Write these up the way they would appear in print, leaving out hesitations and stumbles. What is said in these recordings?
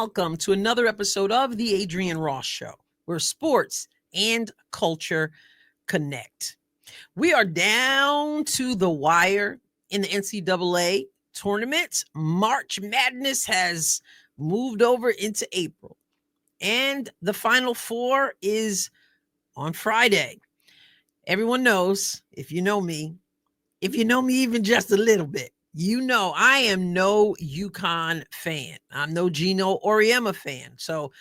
welcome to another episode of the Adrienne Ross Show, where sports and culture connect. We are down to the wire in the NCAA tournament. March Madness has moved over into April, and the Final Four is on Friday. Everyone knows, if you know me even just a little bit, you know I am no UCONN fan. I'm no Gino Auriemma fan. So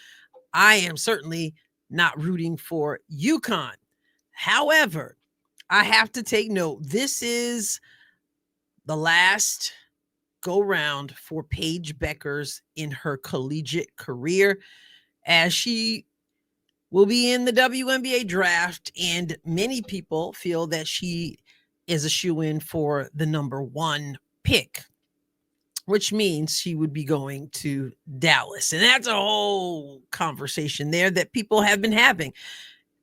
I am certainly not rooting for UCONN. However, I have to take note. This is the last go round for Paige Bueckers in her collegiate career, as she will be in the WNBA draft, and many people feel that she is a shoo-in for the number one pick, which means she would be going to Dallas. And that's a whole conversation there that people have been having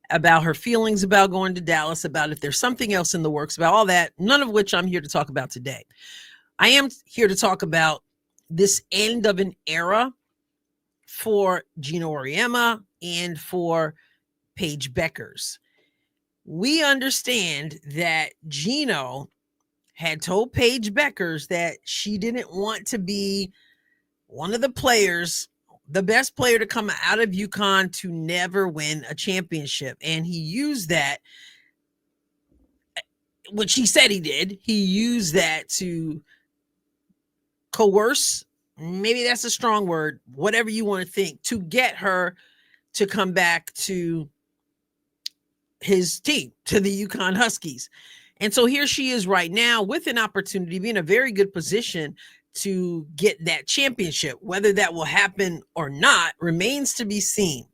about her feelings about going to Dallas, about if there's something else in the works, about all that, none of which I'm here to talk about today. I am here to talk about this end of an era for Gino Auriemma and for Paige Bueckers. We understand that Gino had told Paige Bueckers that she didn't want to be one of the players, the best player to come out of UConn to never win a championship. And he used that, which he said he did. He used that to coerce, maybe that's a strong word, whatever you want to think, to get her to come back to his team, to the UConn Huskies. And so here she is right now with an opportunity to be in a very good position to get that championship. Whether that will happen or not remains to be seen.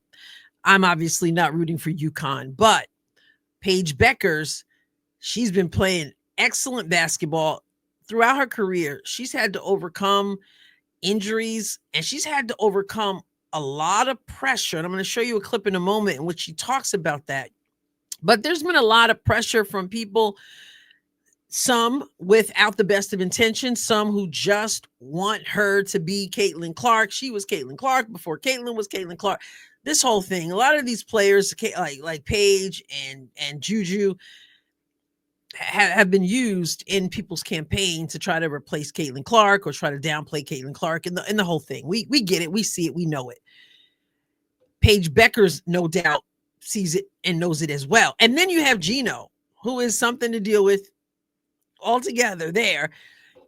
I'm obviously not rooting for UConn, but Paige Bueckers, she's been playing excellent basketball throughout her career. She's had to overcome injuries, and she's had to overcome a lot of pressure. And I'm going to show you a clip in a moment in which she talks about that. But there's been a lot of pressure from people, some without the best of intentions, some who just want her to be Caitlin Clark. She was Caitlin Clark before Caitlin was Caitlin Clark. This whole thing, a lot of these players like Paige and Juju have been used in people's campaign to try to replace Caitlin Clark or try to downplay Caitlin Clark and the whole thing. We get it. We see it. We know it. Paige Bueckers, no doubt, sees it and knows it as well. And then you have Gino, who is something to deal with altogether there.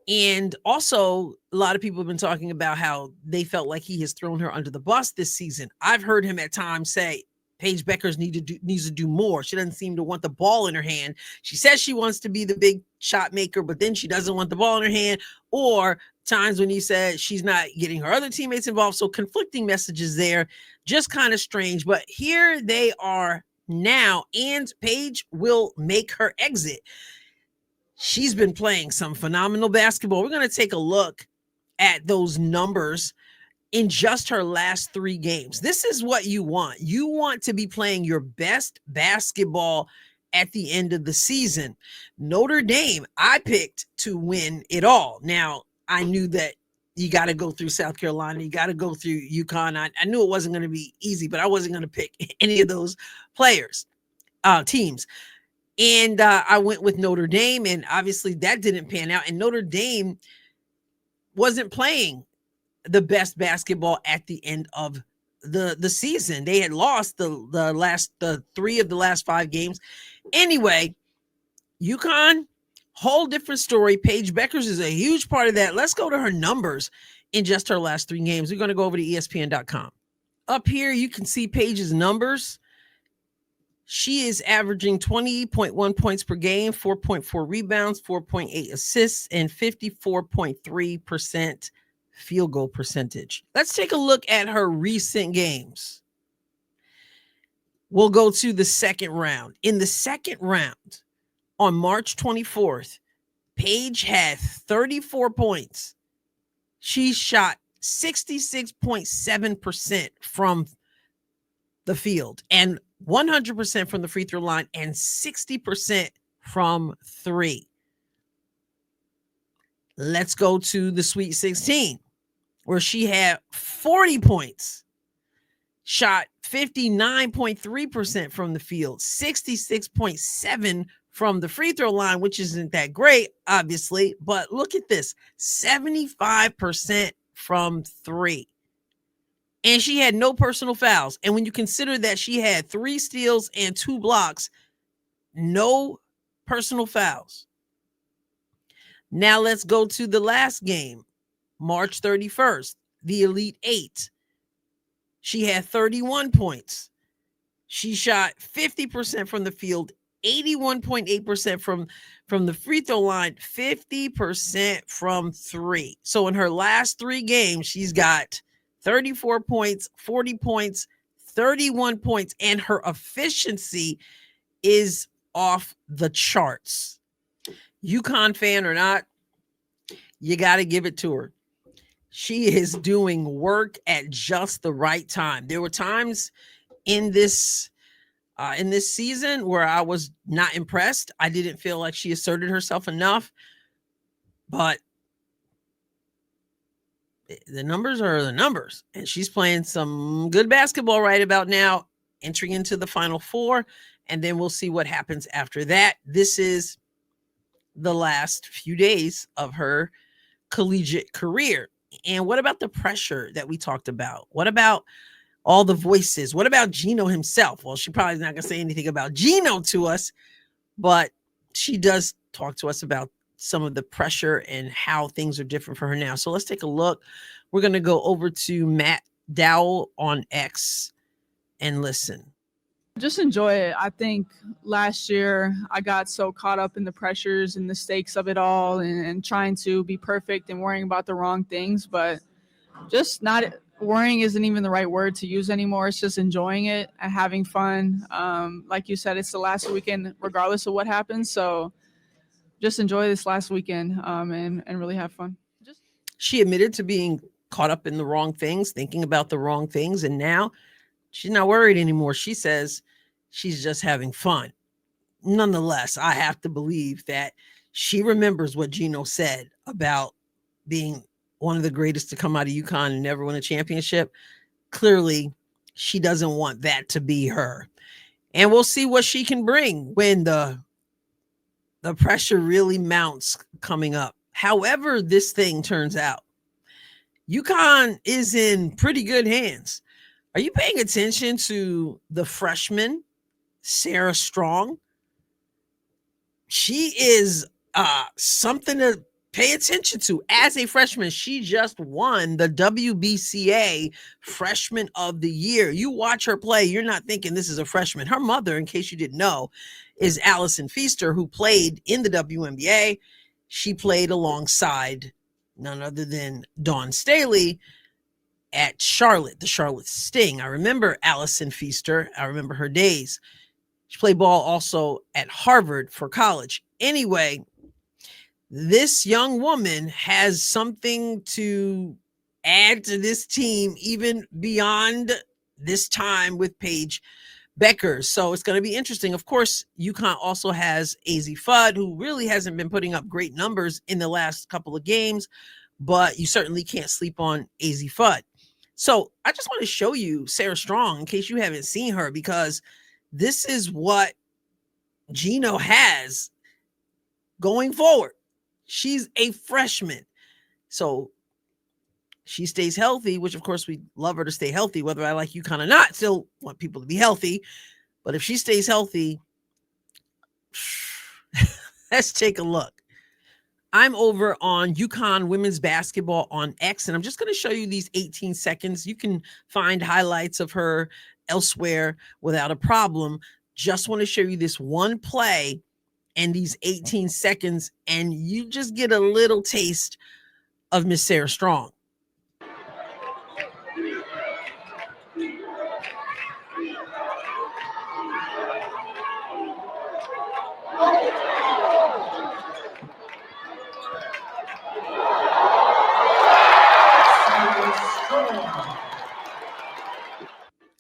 And also, a lot of people have been talking about how they felt like he has thrown her under the bus this season. I've heard him at times say Paige Bueckers needs to do more. She doesn't seem to want the ball in her hand. She says she wants to be the big shot maker, but then she doesn't want the ball in her hand. Or times when he said she's not getting her other teammates involved. So conflicting messages there, just kind of strange. But here they are now, and Paige will make her exit. She's been playing some phenomenal basketball. We're going to take a look at those numbers in just her last 3 games. This is what you want. You want to be playing your best basketball at the end of the season. Notre Dame, I picked to win it all. Now, I knew that you got to go through South Carolina. You got to go through UConn. I knew it wasn't going to be easy, but I wasn't going to pick any of those teams. And I went with Notre Dame, and obviously that didn't pan out. And Notre Dame wasn't playing the best basketball at the end of the season. They had lost the 3 of the last 5 games. Anyway, UConn, whole different story. Paige Bueckers is a huge part of that. Let's go to her numbers in just her last 3 games. We're going to go over to ESPN.com. Up here, you can see Paige's numbers. She is averaging 20.1 points per game, 4.4 rebounds, 4.8 assists, and 54.3% field goal percentage. Let's take a look at her recent games. We'll go to the second round. In the second round, on March 24th, Paige had 34 points. She shot 66.7% from the field and 100% from the free throw line and 60% from 3. Let's go to the Sweet 16. where she had 40 points, shot 59.3% from the field, 66.7% from the free throw line, which isn't that great, obviously. But look at this, 75% from three. And she had no personal fouls. And when you consider that she had 3 steals and 2 blocks, no personal fouls. Now let's go to the last game, March 31st, the Elite Eight. She had 31 points. She shot 50% from the field, 81.8% from the free throw line, 50% from three. So in her last 3 games, she's got 34 points, 40 points, 31 points, and her efficiency is off the charts. UConn fan or not, you got to give it to her. She is doing work at just the right time. There were times in this season where I was not impressed. I didn't feel like she asserted herself enough, but the numbers are the numbers, and she's playing some good basketball right about now, entering into the Final Four, and then we'll see what happens after that. This is the last few days of her collegiate career. And what about the pressure that we talked about? What about all the voices? What about Gino himself? Well, she probably is not going to say anything about Gino to us, but she does talk to us about some of the pressure and how things are different for her now. So let's take a look. We're going to go over to Matt Dowell on X and listen. Just enjoy it. I think last year I got so caught up in the pressures and the stakes of it all and trying to be perfect and worrying about the wrong things, but just not worrying isn't even the right word to use anymore. It's just enjoying it and having fun. Like you said, it's the last weekend regardless of what happens. So just enjoy this last weekend and really have fun. She admitted to being caught up in the wrong things, thinking about the wrong things, and now she's not worried anymore. She says she's just having fun. Nonetheless, I have to believe that she remembers what Gino said about being one of the greatest to come out of UConn and never win a championship. Clearly, she doesn't want that to be her. And we'll see what she can bring when the pressure really mounts coming up. However this thing turns out, UConn is in pretty good hands. Are you paying attention to the freshman, Sarah Strong? She is something to pay attention to. As a freshman, she just won the WBCA Freshman of the Year. You watch her play, you're not thinking this is a freshman. Her mother, in case you didn't know, is Allison Feaster, who played in the WNBA. She played alongside none other than Dawn Staley at Charlotte, the Charlotte Sting. I remember Allison Feaster. I remember her days. She played ball also at Harvard for college. Anyway, this young woman has something to add to this team, even beyond this time with Paige Bueckers. So it's going to be interesting. Of course, UConn also has AZ Fudd, who really hasn't been putting up great numbers in the last couple of games, but you certainly can't sleep on AZ Fudd. So I just want to show you Sarah Strong in case you haven't seen her, because this is what Gino has going forward. She's a freshman. So she stays healthy, which of course we love her to stay healthy, whether I like UConn or not. Still want people to be healthy. But if she stays healthy, let's take a look. I'm over on UConn women's basketball on X, and I'm just going to show you these 18 seconds. You can find highlights of her elsewhere without a problem. Just want to show you this one play and these 18 seconds, and you just get a little taste of Miss Sarah Strong.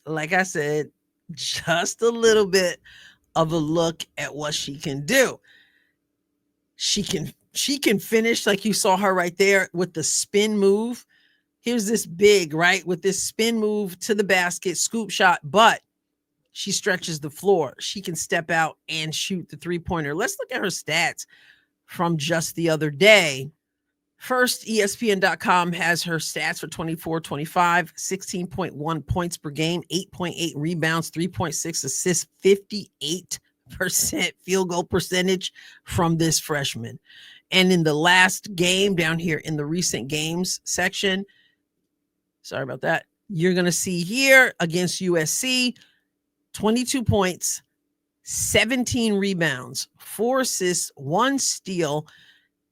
Like I said, just a little bit of a look at what she can do. She can finish like you saw her right there with the spin move. Here's this big, right, with this spin move to the basket, scoop shot, but she stretches the floor. She can step out and shoot the three-pointer. Let's look at her stats from just the other day. First, ESPN.com has her stats for 24-25, 16.1 points per game, 8.8 rebounds, 3.6 assists, 58% field goal percentage from this freshman. And in the last game down here in the recent games section, sorry about that, you're going to see here against USC, 22 points, 17 rebounds, 4 assists, 1 steal,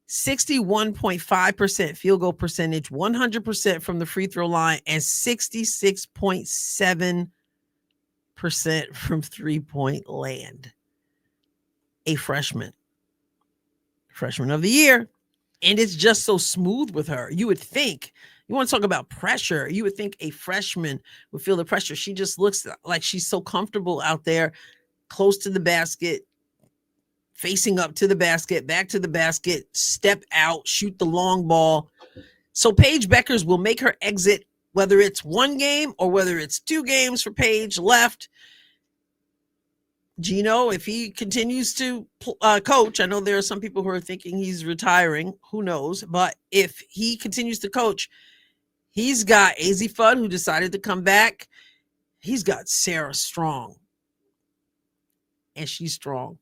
61.5% field goal percentage, 100% from the free throw line, and 66.7% from three-point land. A freshman of the year. And it's just so smooth with her. You would think, you want to talk about pressure, you would think a freshman would feel the pressure. She just looks like she's so comfortable out there, close to the basket, facing up to the basket, back to the basket, step out, shoot the long ball. So Paige Bueckers will make her exit, whether it's one game or whether it's 2 games for Paige left. Gino, if he continues to coach, I know there are some people who are thinking he's retiring, who knows, but if he continues to coach, he's got AZ Fudd, who decided to come back. He's got Sarah Strong, and she's strong.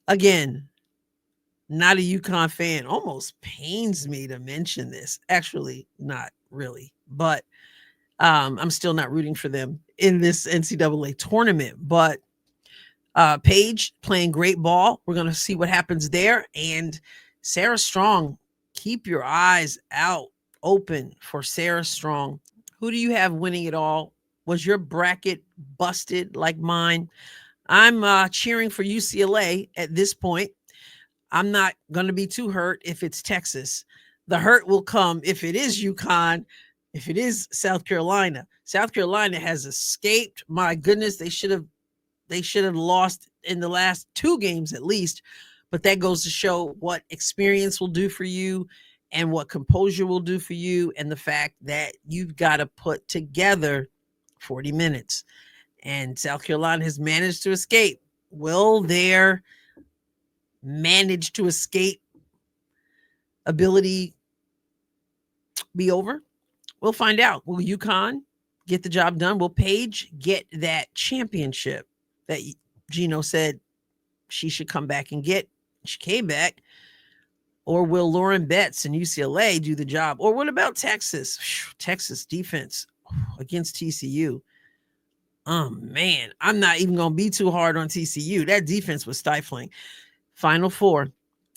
Again, not a UConn fan. Almost pains me to mention this. Actually, not really, but I'm still not rooting for them in this NCAA tournament. But Paige playing great ball. We're going to see what happens there. And Sarah Strong, keep your eyes out open for Sarah Strong. Who do you have winning it all? Was your bracket busted like mine? I'm cheering for UCLA at this point. I'm not going to be too hurt if it's Texas. The hurt will come if it is UConn, if it is South Carolina. South Carolina has escaped. My goodness, they should have lost in the last 2 games at least. But that goes to show what experience will do for you and what composure will do for you, and the fact that you've got to put together 40 minutes. And South Carolina has managed to escape. Will their manage to escape ability be over? We'll find out. Will UConn get the job done? Will Paige get that championship that Gino said she should come back and get? She came back. Or will Lauren Betts and UCLA do the job? Or what about Texas? Texas defense against TCU. Oh, man, I'm not even going to be too hard on TCU. That defense was stifling. Final 4.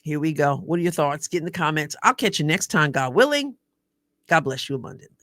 Here we go. What are your thoughts? Get in the comments. I'll catch you next time, God willing. God bless you abundantly.